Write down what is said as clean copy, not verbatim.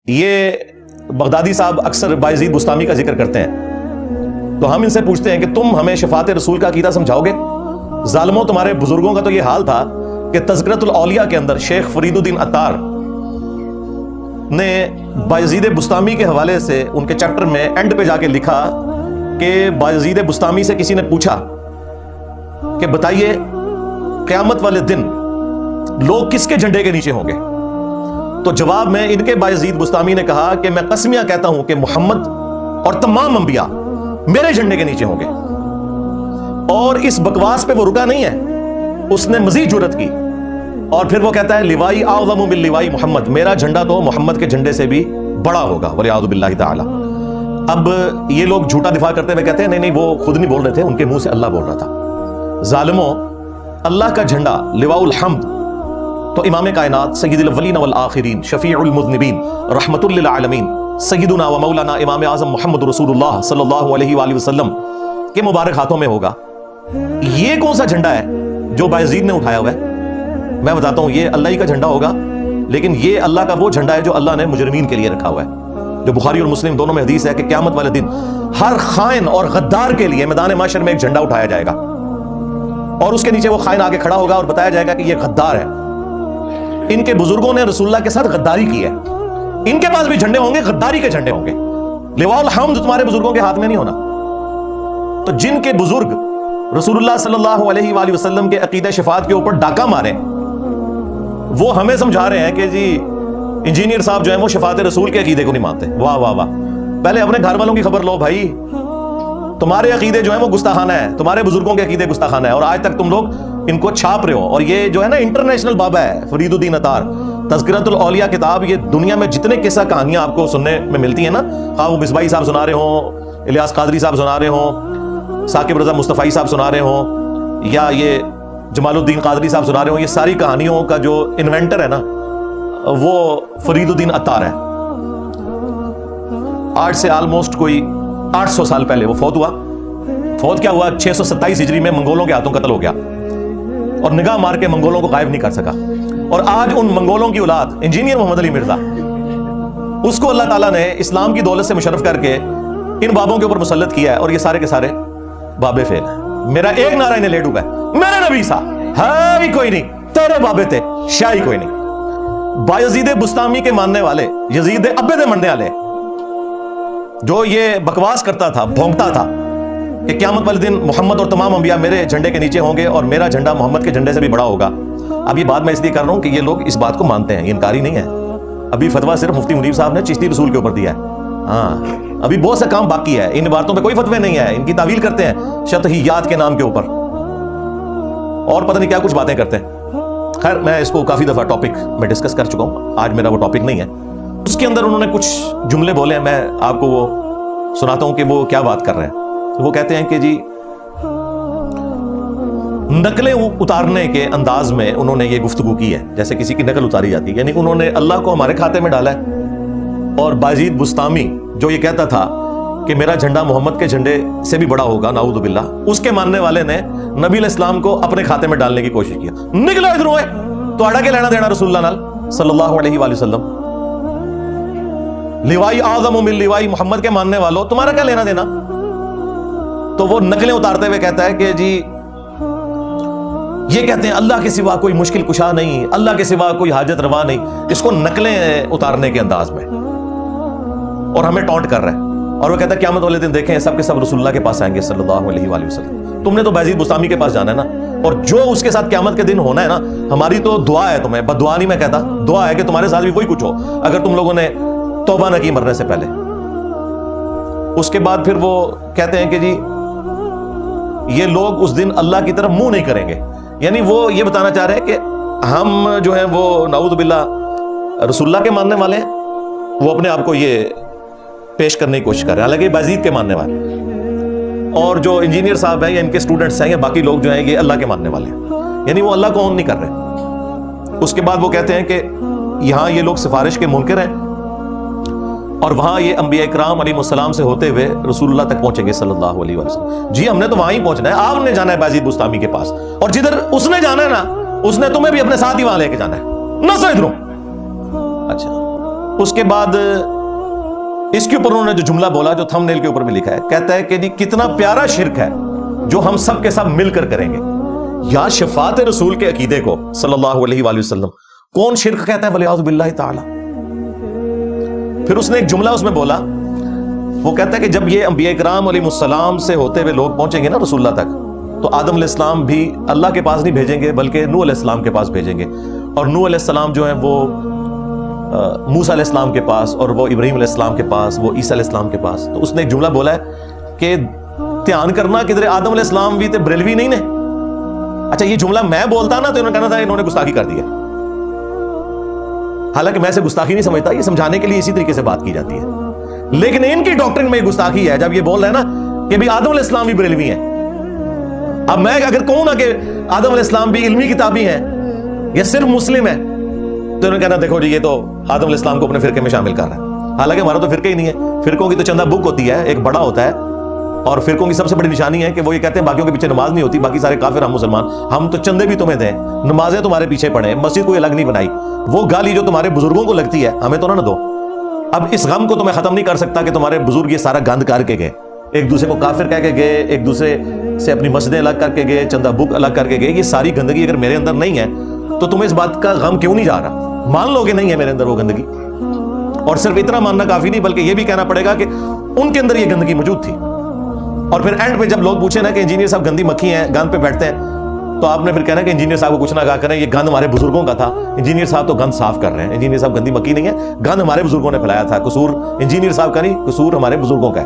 یہ بغدادی صاحب اکثر بایزید بستامی کا ذکر کرتے ہیں، تو ہم ان سے پوچھتے ہیں کہ تم ہمیں شفاعت رسول کا عقیدہ سمجھاؤ گے؟ ظالموں، تمہارے بزرگوں کا تو یہ حال تھا کہ تذکرۃ الاولیاء کے اندر شیخ فرید الدین عطار نے بایزید بستامی کے حوالے سے ان کے چیپٹر میں اینڈ پہ جا کے لکھا کہ بایزید بستامی سے کسی نے پوچھا کہ بتائیے قیامت والے دن لوگ کس کے جھنڈے کے نیچے ہوں گے؟ تو جواب میں ان کے بایزید بستامی نے کہا کہ میں قسمیہ کہتا ہوں کہ محمد اور تمام انبیاء میرے جھنڈے کے نیچے ہوں گے۔ اور اس بکواس پہ وہ رکا نہیں ہے، اس نے مزید جرأت کی اور پھر وہ کہتا ہے لیوائی اعظم من لیوائی محمد، میرا جھنڈا تو محمد کے جھنڈے سے بھی بڑا ہوگا والعیاذ باللہ تعالی۔ اب یہ لوگ جھوٹا دفاع کرتے ہوئے کہتے ہیں نہیں وہ خود نہیں بول رہے تھے، ان کے منہ سے اللہ بول رہا تھا۔ ظالموں، اللہ کا جھنڈا لواء الحمد تو امام کائنات سید الاولین والآخرین شفیع المذنبین رحمت للعالمین سیدنا و مولانا امام اعظم محمد رسول اللہ صلی اللہ علیہ وآلہ وسلم کے مبارک ہاتھوں میں ہوگا۔ یہ کون سا جھنڈا ہے جو بایزید نے اٹھایا ہوا ہے؟ میں بتاتا ہوں، یہ اللہ ہی کا جھنڈا ہوگا، لیکن یہ اللہ کا وہ جھنڈا ہے جو اللہ نے مجرمین کے لیے رکھا ہوا ہے، جو بخاری اور مسلم دونوں میں حدیث ہے کہ قیامت والے دن ہر خائن اور غدار کے لیے میدان محشر میں ایک جھنڈا اٹھایا جائے گا اور اس کے نیچے وہ خائن آگے کھڑا ہوگا اور بتایا جائے گا کہ یہ غدار ہے، ان کے بزرگوں نے رسول اللہ کے ساتھ غداری کی ہے، ان کے پاس بھی جھنڈے ہوں گے، غداری کے جھنڈے ہوں گے۔ لواء الحمد تمہارے بزرگوں کے ہاتھ میں نہیں ہونا۔ تو جن کے بزرگ رسول اللہ صلی اللہ علیہ وآلہ وسلم کے عقیدہ شفاعت کے اوپر ڈاکہ مارے، وہ ہمیں سمجھا رہے ہیں کہ جی انجینئر صاحب جو ہیں وہ شفاعت رسول کے عقیدے کو نہیں مانتے۔ واہ واہ واہ، پہلے اپنے گھر والوں کی خبر لو بھائی، تمہارے عقیدے جو ہیں وہ گستاخانہ ہے، تمہارے بزرگوں کے عقیدے گستاخانہ ہے، اور آج تک تم لوگ ان کو چھاپ رہے ہو۔ اور یہ جو ہے نا انٹرنیشنل بابا ہے فرید الدین عطار، تذکرۃ الاولیاء کتاب، یہ دنیا میں جتنے قصہ کہانیاں آپ کو سننے میں ملتی ہیں نا، خواہ وہ مصباحی صاحب سنا رہے ہوں، الیاس قادری صاحب سنا رہے ہوں، ثاقب رضا مصطفی صاحب سنا رہے ہوں، یا یہ جمال الدین قادری صاحب سنا رہے ہوں، یہ ساری کہانیوں کا جو انوینٹر ہے نا وہ فرید الدین عطار ہے۔ آج سے آلموسٹ کوئی 800 سال پہلے وہ فوت ہوا۔ فوت کیا ہوا؟ 627 ہجری میں منگولوں کے ہاتھوں قتل ہو گیا، اور نگاہ مار کے منگولوں کو غائب نہیں کر سکا۔ اور آج ان منگولوں کی اولاد انجینئر محمد علی مرزا، اس کو اللہ تعالیٰ نے اسلام کی دولت سے مشرف کر کے ان بابوں کے اوپر مسلط کیا ہے، اور یہ سارے کے سارے بابے فیل ہیں۔ میرا ایک نعرہ انہیں لے ڈوبا ہے، میرے نبی سا ہے ہی کوئی نہیں، تیرے بابے تھے شاہی کوئی نہیں۔ بایزید بستامی کے ماننے والے، یزید ابے دے منڈے والے، جو یہ بکواس کرتا تھا، بھونکتا تھا کہ قیامت والے دن محمد اور تمام انبیاء میرے جھنڈے کے نیچے ہوں گے اور میرا جھنڈا محمد کے جھنڈے سے بھی بڑا ہوگا۔ اب یہ بات میں اس لیے کر رہا ہوں کہ یہ لوگ اس بات کو مانتے ہیں، یہ انکاری نہیں ہے۔ ابھی فتویٰ صرف مفتی منیب صاحب نے چشتی رسول کے اوپر دیا ہے، ہاں ابھی بہت سے کام باقی ہے، ان باتوں پہ کوئی فتوے نہیں ہے، ان کی تعویل کرتے ہیں شطحیات کے نام کے اوپر، اور پتہ نہیں کیا کچھ باتیں کرتے ہیں۔ خیر، میں اس کو کافی دفعہ ٹاپک میں ڈسکس کر چکا ہوں، آج میرا وہ ٹاپک نہیں ہے۔ اس کے اندر انہوں نے کچھ جملے بولے ہیں، میں آپ کو وہ سناتا ہوں کہ وہ کیا بات کر رہے ہیں۔ وہ کہتے ہیں کہ جی نقلیں اتارنے کے انداز میں انہوں نے یہ گفتگو کی ہے، جیسے کسی کی نقل اتاری جاتی ہے، یعنی انہوں نے اللہ کو ہمارے کھاتے میں ڈالا ہے۔ اور بایزید بستامی جو یہ کہتا تھا کہ میرا جھنڈا محمد کے جھنڈے سے بھی بڑا ہوگا، نعوذ باللہ، اس کے ماننے والے نے نبی علیہ السلام کو اپنے کھاتے میں ڈالنے کی کوشش کیا۔ نکلو ادھر ہوئے، تو اڑا کے لینا دینا رسول اللہ نال صلی اللہ علیہ وآلہ وسلم۔ لیوائی اعظم من لیوائی محمد کے ماننے والوں، تمہارا کیا لینا دینا؟ تو وہ نقلیں اتارتے ہوئے کہتا ہے کہ جی یہ کہتے ہیں اللہ کے سوا کوئی مشکل کشا نہیں، اللہ کے سوا کوئی حاجت روا نہیں، اس کو نقلیں اتارنے کے انداز میں، اور ہمیں ٹونٹ کر رہا ہے۔ اور وہ کہتا ہے قیامت والے دن دیکھیں سب کے سب رسول اللہ کے پاس آئیں گے صلی اللہ علیہ وآلہ وسلم، تم نے تو بایزید بستامی کے پاس جانا ہے نا، اور جو اس کے ساتھ قیامت کے دن ہونا ہے نا، ہماری تو دعا ہے تمہیں، بد دعا نہیں میں کہتا، دعا ہے کہ تمہارے ساتھ بھی کوئی کچھ ہو اگر تم لوگوں نے توبہ نہ کی مرنے سے پہلے۔ اس کے بعد پھر وہ کہتے ہیں کہ جی یہ لوگ اس دن اللہ کی طرف منہ نہیں کریں گے، یعنی وہ یہ بتانا چاہ رہے ہیں کہ ہم جو ہیں وہ نعوذ باللہ رسول اللہ کے ماننے والے ہیں، وہ اپنے آپ کو یہ پیش کرنے کی کوشش کر رہے ہیں، حالانکہ بایزید کے ماننے والے، اور جو انجینئر صاحب ہیں یا ان کے اسٹوڈنٹس ہیں یا باقی لوگ جو ہیں یہ اللہ کے ماننے والے ہیں، یعنی وہ اللہ کو اون نہیں کر رہے۔ اس کے بعد وہ کہتے ہیں کہ یہاں یہ لوگ سفارش کے منکر ہیں، اور وہاں یہ انبیاء اکرام علیہ السلام سے ہوتے ہوئے رسول اللہ تک پہنچیں گے صلی اللہ علیہ وسلم۔ جی ہم نے تو وہاں ہی پہنچنا ہے، آپ نے جانا ہے بایزید بستامی کے پاس، اور جدھر اس نے جانا ہے نا، اس نے تمہیں بھی اپنے ساتھ ہی وہاں لے کے جانا ہے، نہ سو ادھروں۔ اچھا اس کے بعد اس کے اوپر انہوں نے جو جملہ بولا جو تھمبنیل کے اوپر بھی لکھا ہے، کہتا ہے کہ جی کتنا پیارا شرک ہے جو ہم سب کے ساتھ مل کر کریں گے. یا شفاعت رسول کے عقیدے کو صلی اللہ علیہ وآلہ وسلم کون شرک کہتا ہے ولیعوذ باللہ تعالی. پھر اس نے ایک جملہ اس میں بولا، وہ کہتا ہے کہ جب یہ انبیاء کرام علیہ السلام سے ہوتے ہوئے لوگ پہنچیں گے نا رسول اللہ تک، تو آدم علیہ السلام بھی اللہ کے پاس نہیں بھیجیں گے بلکہ نوح علیہ السلام کے پاس بھیجیں گے، اور نوح علیہ السلام جو ہیں وہ موسیٰ علیہ السلام کے پاس، اور وہ ابراہیم علیہ السلام کے پاس، وہ عیسیٰ علیہ السلام کے پاس. تو اس نے ایک جملہ بولا ہے کہ دھیان کرنا کدھر آدم علیہ السلام بھی تے بریلوی نہیں نے. اچھا یہ جملہ میں بولتا نا تو انہوں نے کہنا تھا انہوں نے گستاخی کر دی ہے. حالانکہ میں اسے گستاخی نہیں سمجھتا، یہ سمجھانے کے لیے اسی طریقے سے بات کی جاتی ہے. لیکن ان کی ڈاکٹرن میں گستاخی ہے جب یہ بول رہے ہیں نا کہ بھی آدم علیہ السلام بھی بریلوی ہیں. اب میں اگر کہوں نا کہ آدم علیہ السلام بھی علمی کتابی ہیں یا صرف مسلم ہے، تو انہوں نے کہنا دیکھو جی یہ تو آدم علیہ السلام کو اپنے فرقے میں شامل کر رہا ہے. حالانکہ ہمارا تو فرقہ ہی نہیں ہے. فرقوں کی تو چندہ بک ہوتی ہے، ایک بڑا ہوتا ہے، اور فرقوں کی سب سے بڑی نشانی ہے کہ وہ یہ کہتے ہیں باقیوں کے پیچھے نماز نہیں ہوتی، باقی سارے کافر ہم مسلمان، ہم تو چندے بھی تمہیں دیں، نمازیں تمہارے پیچھے پڑھیں، مسجد کوئی الگ نہیں بنائی. وہ گالی جو تمہارے بزرگوں کو لگتی ہے ہمیں تو نہ دو. اب اس غم کو تمہیں ختم نہیں کر سکتا کہ تمہارے بزرگ یہ سارا گند کر کے گئے، ایک دوسرے کو کافر کہہ کے گئے، ایک دوسرے سے اپنی مسجدیں الگ کر کے گئے، چندہ بک الگ کر کے گئے. یہ ساری گندگی اگر میرے اندر نہیں ہے تو تمہیں اس بات کا غم کیوں نہیں جا رہا؟ مان لو کہ نہیں ہے میرے اندر وہ گندگی. اور صرف اتنا ماننا کافی نہیں بلکہ یہ بھی کہنا پڑے گا کہ ان کے اندر یہ گندگی موجود تھی. اور پھر اینڈ پہ جب لوگ پوچھیں نا کہ انجینئر صاحب گندی مکھی ہیں، گند پہ بیٹھتے ہیں، تو آپ نے پھر کہنا کہ انجینئر صاحب کو کچھ نہ کہا کریں، یہ گند ہمارے بزرگوں کا تھا، انجینئر صاحب تو گند صاف کر رہے ہیں. انجینئر صاحب گندی مکھی نہیں ہے، گند ہمارے بزرگوں نے پھیلایا تھا، قصور انجینئر صاحب کا نہیں، قصور ہمارے بزرگوں کا ہے.